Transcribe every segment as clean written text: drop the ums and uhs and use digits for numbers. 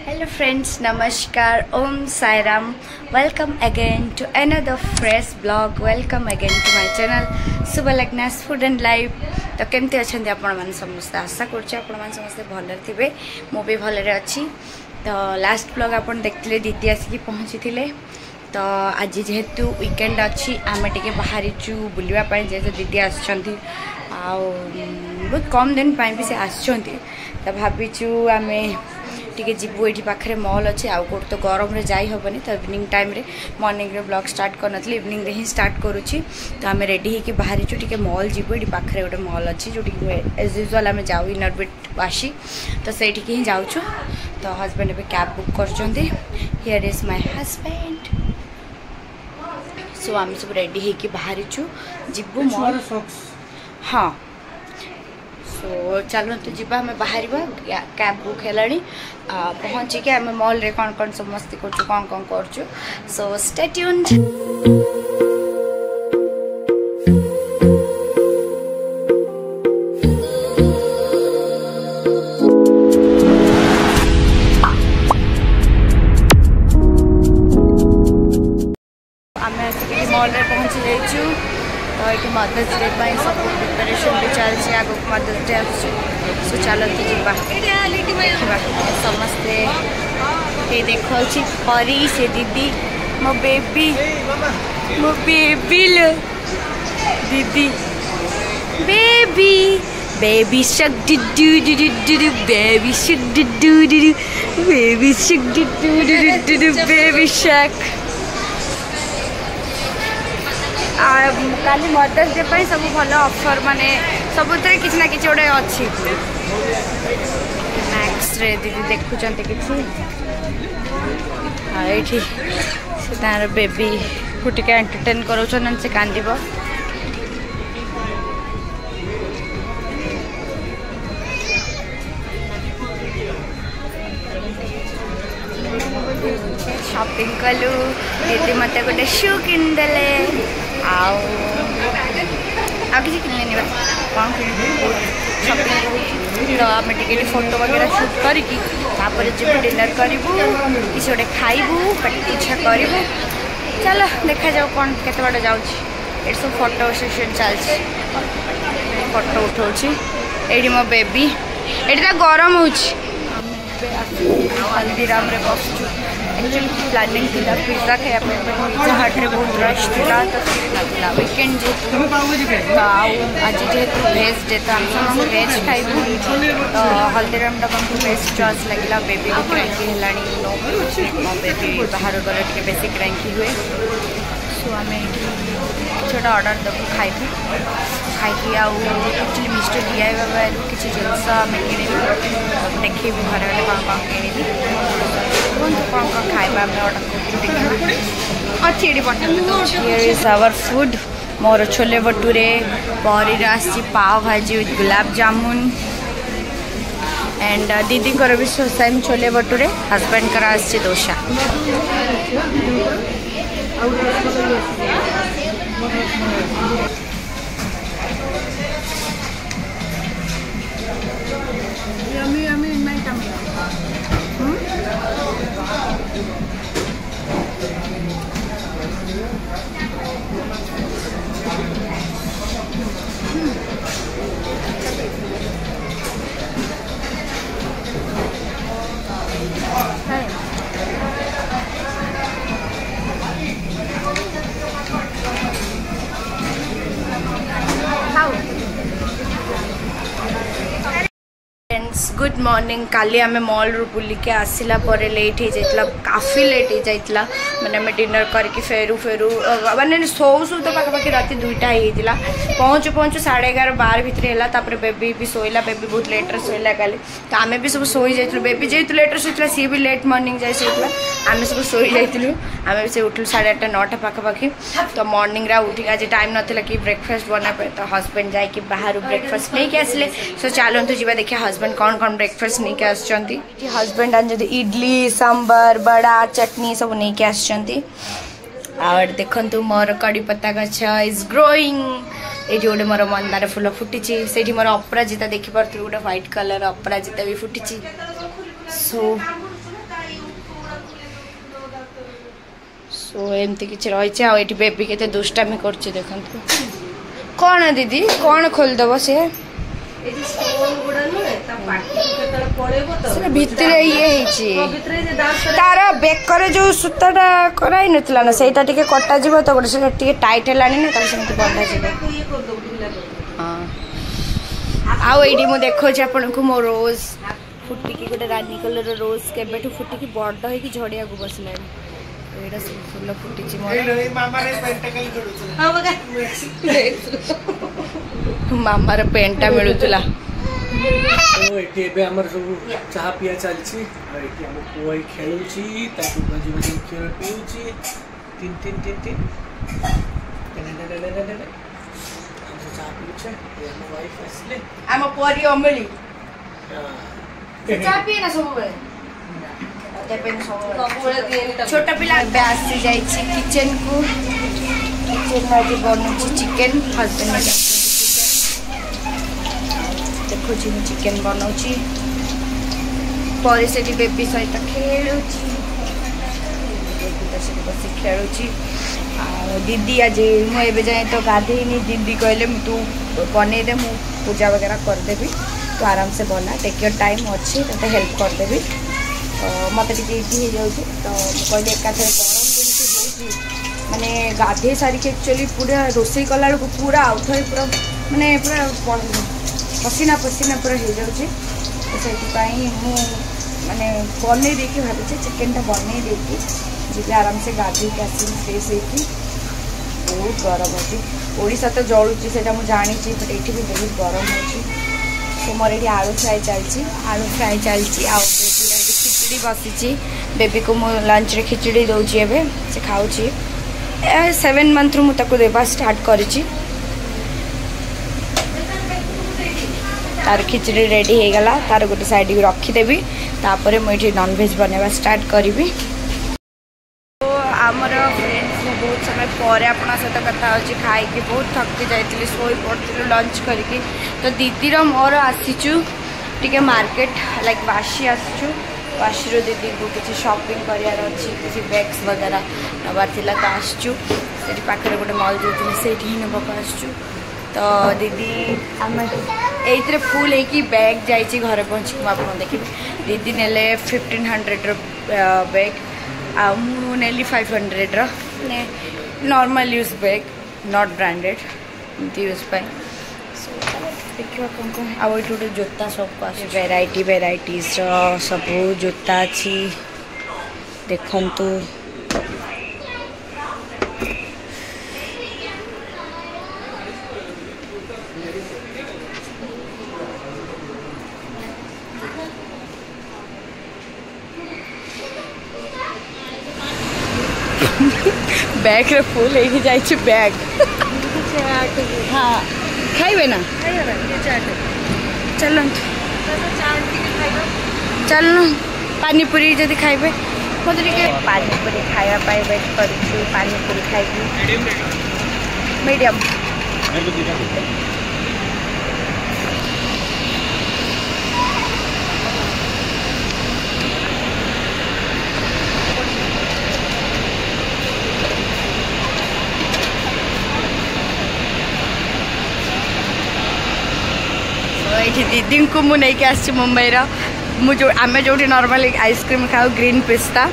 Hello friends, namaskar, om sai ram. Welcome again to another fresh vlog. Welcome again to my channel Subhalagna's Food and Life. तो केमती अच्छा आपण मैंने समस्त आशा कर समस्ते भलरे थे मु भी भलरे अच्छी। तो लास्ट ब्लॉग आप देखते दीदी आसिक पहुँची थे। तो आज जेहेतु वीकेंड अच्छी आम टे बाहरी बुलवाई जेहेतु दीदी आसुँच बहुत कम दिन भी से आसुँच। तो भावीचु आम टे जीवु ये पाखे मॉल अच्छे आउ कौट तो गरम रे जाई हेनी। तो इवनिंग टाइम रे मॉर्निंग रे ब्लॉग स्टार्ट कर नी इवनिंग रे ही स्टार्ट करुँची। तो आम रेडी होकर बाहरी टे मॉल जीवु ये पाखे गोटे मॉल अच्छी जो एज यूजुअल आम जाऊ इनरबिट वाशी। तो से ही जाऊँ। तो हस्बैंड भी कैब बुक कर हियर इज माय हस्बैंड। सो आम सब रेडी होकर बाहरी जीवु मॉल। हाँ सो चलो तो जी आम बाहर कैब बुक है पहुँचिक आम मॉल रे कौन कौन सब मस्ती कर कौन कर। So stay tuned. मॉल रे पहुँची जाइछु। तो ये मदर्स डे सब प्रिपरेशन भी चलती आग मदर्स डे सो चलती जावा समस्ते ये देखा परी से दीदी मो बेबी लो दीदी बेबी बेबी शक डू बेबी शक डू बेबी शक डू बेबी शक। काली मदर्स डे पर सब भल ऑफर माने सब किसी ना किसी गोटे अच्छी मैक्स रे दीदी देखुंत कि तार बेबी को टिके एंटरटेन कर से कांद शॉपिंग कलु दीदी मत गोटे शू किनदेले आउ किसी किन कौन शॉपिंग। तो आम टिके फोटो वगैरह शूट करके जीव डिनर करूँ किसी गोटे खाइबू पेट इच्छा करूँ। चलो देखा जाओ कौन केते बाटे जाऊँ। सब फोटो सेशन चलती फोटो उठाऊँ। ये मो बेबी ये गरम हो हल्दीराम रे बसचु। एक्चुअली प्लानिंग थी पिज्जा खायापी पिज्जा हट रे बहुत रश था तो ना वीकेंड जेहतु आज जेहेतु वेज डे तो आम समस्त वेज खाइबू। तो हल्दीराम टा बेस्ट चॉइस लगे। बेबी भी क्रैंकी है मो बेबी बाहर गले टे बेस क्रैंकी हुए। सो आम छोटा ऑर्डर देवु खाइबू खाई एक्चुअली मिस्टर DIY बाबू किसी जिनस आम कि देखू घर गले कौन कौन कि कौन कौन खाइबा ऑर्डर अच्छी हियर इज आवर फूड। मोर छोले भटूरे परीर आसी पाव भाजी विथ गुलाब जामुन एंड दीदी भी सेम छोले भटूरे हस्बैंड कर आसी dosa. Yummy in my tummy. Good morning. काली आम मॉल रू बुलिके आसला लेट हो जाता काफी लेट हो जाता मैंने आम डिनर करके फेरू माने सौ तो पाखापाखि रात 2टा होता पहुँचू 11:30 12 भितर बेबी भी शोला बेबी बहुत लेट्रे शोला काली। तो आम भी सब शोई जाइलु बेबी जेहतु लेट्रे शोला सी भी लेट मॉर्निंग जाए शोला आम सब शोई जाइलु आम भी से उठलु 8:30 9टा पाखापाखि। तो मॉर्निंग रा उठी आज टाइम नाला कि ब्रेकफास्ट बना पे तो हस्बैंड जाकि बाहर ब्रेकफास्ट नहीं आसले। सो चलतु जी देखिए हस्बैंड कौन कौन ब्रेकफास्ट नहीं आसुँच। हस्बैंड आज इडली सांबर बड़ा चटनी सब नहीं आसुँच। और देखु मोर कड़ी पत्ता गछ इज ग्रोइंग ये गोटे मोर मंदार फूल फुटी से मोर अपराजिता देखिपे गोटे व्हाइट कलर अपराजिता भी फुटी। सो सो एमती किसी रही आ बेबी के दुष्टामी कर देखु कौन दीदी कौन खोलदेव सी भितर ये तार बेकर जो सूताटा कराई ना ना सहीटा टे कटा तो गोटे टाइट है ना बंधा आउ ये मुझे देखो आपन को मो रोज फुटिकी गोटे रानी कलर रोज केबेठू फुटिकी बड़ हो झड़िया को बसला फुल फुटी मामार पेंटा मिलूला चाह पिया चलती पुआ खेलुची बजी बजी क्षीर पीऊँगी तीन तीन तीन तीन चाह पीछे वाइफ आसले आम परी अमिली चाह पिए ना सब छोट पिला आसी जाइए किचन को किचन में आज बनू चिकेन हजबैंड देखो चिकेन बनाऊँ पर से बेबी सहित खेलुची बस खेलुची दीदी आज मुझे जाए तो गाधेनी दीदी कहले तू बनईदे मु पूजा वगैरह करदेवी तो आराम से बना टेक योर टाइम अच्छी तो हेल्प करदेवी मत टी तो कहली एकाथरे गरम जमी माने गाधे सारिक एक्चुअली पूरा रोसई कला पूरा आउ थे पूरा माने पूरा पसीना पसीना पूरा हो जाऊँगी तो से माने बनई देकी भावी चिकेनटा बनई देकी जी आराम से गाधे के आस फ्रेश होती बहुत गरम अच्छी ओडिशा तो जलुची से मुझे जानी बट ये भी बहुत गरम हो मोर ये आलू फ्राए चलती खिचड़ी बसी बेबी को मु लंच रे खिचड़ी दौची एवं से खाऊँ 7 मंथ रु मुझे देवा स्टार्ट करी तार खिचड़ी रेडी हो गला तार गोटे साइड को रखीदेवी तापर मुझे नॉनवेज बनवा स्टार्ट करी तो आमर फ्रेंड्स मु बहुत समय पर आपन सहित कथा होची खाई बहुत थकी जाइए शोई पड़ू लंच करके तो दीदीर मोर आसीचु टिके मार्केट लाइक वाशी आसचु वाशी दीदी को किसी शॉपिंग करार अच्छी किसी बैग्स वगैरह नबार थिला तो आसचु से पाखे गोटे मॉल जो से नबाक आसचु तो दीदी आम ये फुल होगी बैग जाइए घर पहुँची मुझे देखी दीदी नेले 1500 बैग नेली 500 normal use bag not branded use पाए देखिए कौन आउ ये गोटे जोता सब वेराइटीज सब जोता अच्छी देखु बैग रे फुल हो जाइए बैग हाँ खाइबे ना चलो चलो पानीपुरी जदि खाइबे मुझे पानीपुरी खाइबा वेट कर पानीपुरी खाइबी मीडियम दीदी को मुझे आसी मुंबई मुझे आम जो नॉर्मली आइसक्रीम खाऊ ग्रीन पिस्ता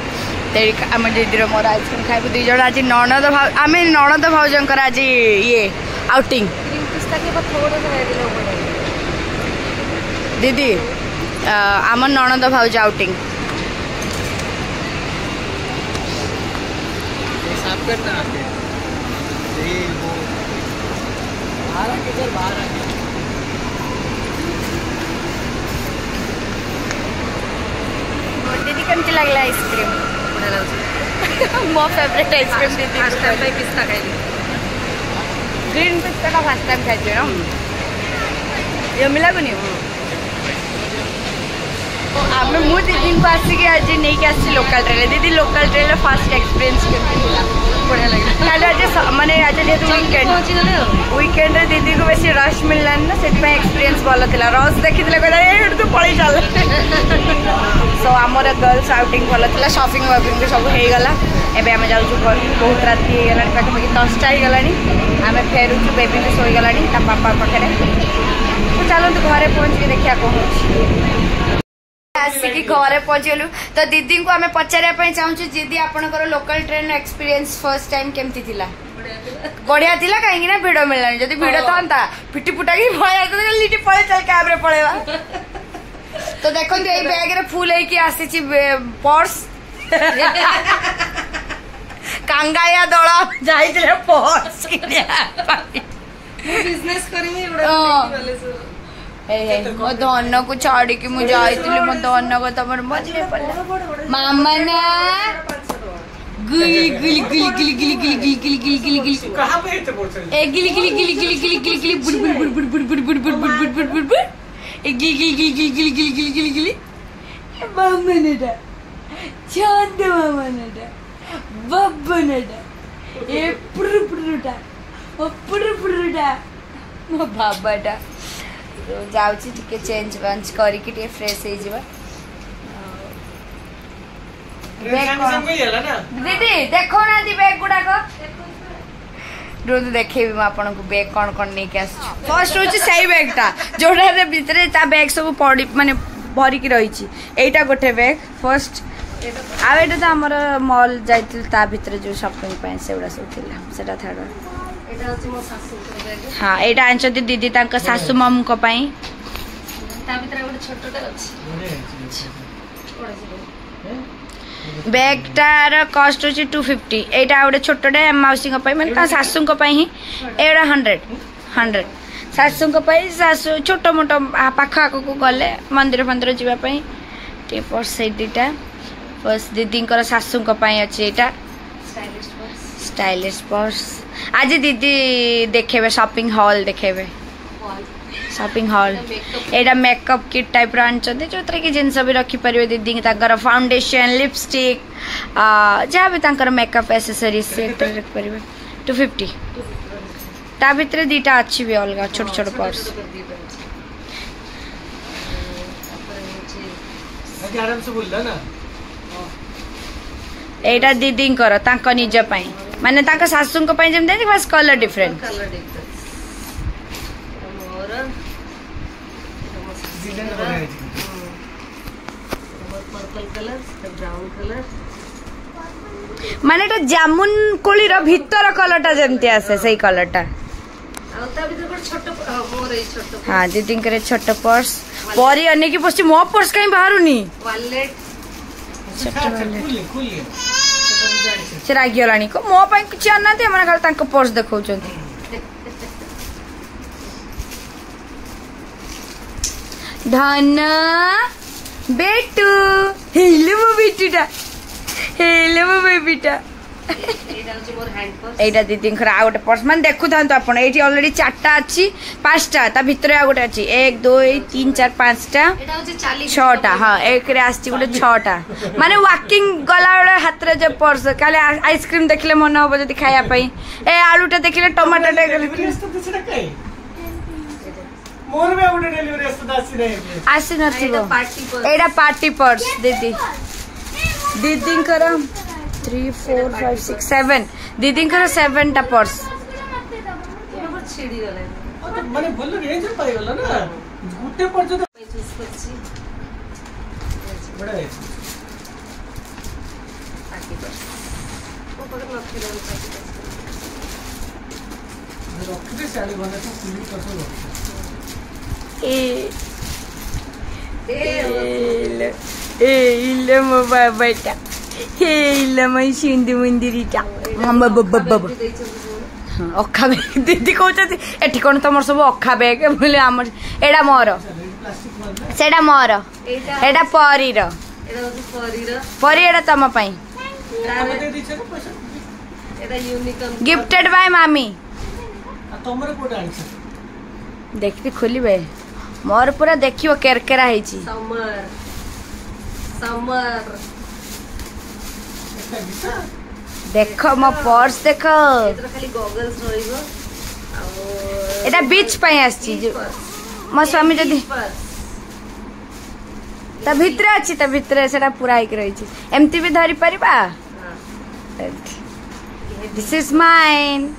आम दीदी मोर आइसक्रीम खाइबू दुई जन आज ननद आम ननद भाउजंकर आज ये आउटिंग दीदी आम ननद भाउज आउटिंग दीदी केमती लगला आइसक्रीम मो फेवरेट आइसक्रीम दीदी पिस्ता खाई ग्रीन पिस्ता का फर्स्ट टाइम खाई ना यमी लगुनि आम मु दीदी को आसिक आज नहीं आसी लोकल ट्रेन दीदी लोकल ट्रेन फास्ट एक्सपीरियंस बढ़िया लगे आज माने आज जेहेतु वीकेंड दीदी को बेसी रश मिललानी ना से एक्सपीरियंस भल था रश देखी कहला तू पलि चल सो आमर गर्ल्स आउटिंग भल था शॉपिंग वॉपिंग सब हो गला एबे आम जाऊँ बहुत राति होगा पाखापाखि 10टा होगा आम फेरुचु बेबी भी शोगला पापा पाखे तो चलते घरे पहुँचिक देखा कौन आसिकी घरे पहुँचलु तो दीदी को आम पचारे चाहूँ दीदी आपंकर local train experience first time केमती थिला बढ़िया थिला कहीं ना भिड़ मिललानी जब भिड़ था पिटी पुटाकी पलि पड़े चल कैब रे पड़ेगा तो देखो ये बैग रे फुल होगी आसी पर्स कांगाया दल जाइए पर्स बिजनेस करी मो धन को छाड़ी मुझे जाइली मो धन को तुम मजे पड़ा मामा ना गिली गिली गिली गिली गिली गिली गिली गिली गिली गिली गिली कहां पे इतने बोल रहे ए गिली गिली गिली गिली गिली गिली गिली बुड़ बुड़ बुड़ बुड़ बुड़ बुड़ बुड़ बुड़ बुड़ बुड़ बुड़ बुड़ ए गिली गिली गिली गिली गिली गिली गिली गिली मामा नेटा चांद मामा नेटा बब्बा नेटा ए पुर पुरटा ओ पुर पुरटा मो बाबाटा तो जाउची टिके चेंज वांच करी कि टिके फ्रेश हे जिबा दीदी देखो ना बैग गुड़ाक देखेबी मुझे आपन को बैग कौन कौन नहीं के फर्स्ट हूँ से बैगटा जोड़ा भितर बैग सब पड़ी माने भरिकी रही एटा गोटे बैग फर्स्ट आउ तो आम मल जा भितर जो शॉपिंग से सब थर्ड हाँ यहाँ आनी दीदी सासू मम को बैगटार कस्ट हूँ 250 यहाँ गोटे छोटे मौसी मैंने सासू ही एटा 100 सासू सासू छोट मोट पाख आग को गले मंदिर फंदिर जावाई पर्स से दीटा पर्स दीदी सासू अच्छे यहाँ स्टाइलिश पर्स आज दीदी देखेबे शॉपिंग हॉल देखेबे शॉपिंग हॉल एटा मेकअप किट टाइप जो कि जिनस भी रखिपारे दीदी फाउंडेशन लिपस्टिक जहाँ भी मेकअप एसेसरीज से रखिपारे 250 ता भितर दीटा अच्छी भी अलग छोट छोट पर्स एटा दीदी निज माने सासू बस कलर डिफरेंट माने जामुन कोली भितर कलरटा जमती आसे सही कलरटा हाँ दीदी छोट पर्स परी अनेक बस मो पर्स कहीं बाहरुनी से रागिगला मो किसी आना खाली पर्स देखा धन बेटू हेले मो बेटूटा हेले मो बेबीटा एटा दीदी आ गोटे पर्स मान देखु था ये अलरेडी 4टा अच्छी 5टा ता भितर आ गोटे अच्छी 1 2 3 4 5टा 6टा हाँ एक गोटे 6टा माने वॉकिंग गला बेले हाथ रे जो पर्स काले आइसक्रीम देखले मन हम जदी खाया पई ए आलूटा देखले टमाटोटा मोर में गोटे डेलीवरी आसी नथिबो एटा पार्टी पर्स दीदी दीदी 3 4 5 6 7 दीदी 7टा पर्स माने बोल रेंज पाई गला ना गुटे पर्स तो चूज करछि बड़ा है पार्टी पर्स ओ पकड़ नथि रखते साड़ी बना तो फुली कसो ए मो बाबाटा हे मैं सिंधु मंदिरटा अखा बैग दीदी कहते एटी कौन तुम सब अखा बैग बोले आम एटा मोर सेटा मोर एटा परीर परी एटा तुम गिफ्टेड बाय मामी देखती खोलिबे मोर पूरा देखियो केरकेरा हेची समर देख मो पर्स देख खाली गॉगल्स रहिबो एटा बीच पई आछि मो स्वामी जदी ता भितर अछि ता भितर सेटा पूरा एक रही छी एमती भी धरि परिबा This is mine.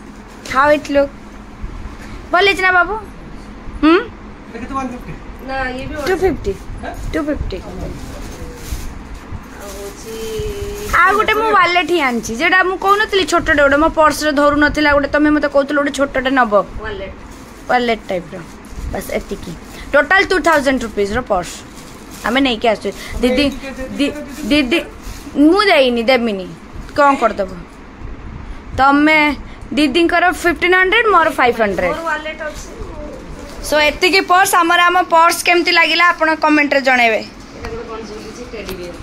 How it look? बोले ना बाबू? देखिए तो 150 ना ये भी 250. 250. आ गोटे मु वालेट ही आनछि जेडा मु कहू नथली छोटटे गोटे मो पर्स रे धरु नथिला गोटे तमे मते कहतलो गोटे छोटटे नबो वालेट टाइप रो बस एतिकी टोटल 2000 रुपीस रो पर्स हमें नहीं के आसु दीदी दीदी मु देइनी देमिनी कोन कर दबो तमे दीदी कर 1500 मोर 500 वालेट अछि सो एतिकी पर्स हमर पर्स केमती लागिला आपण कमेंट रे जणेबे एटा कोन टेडी बियर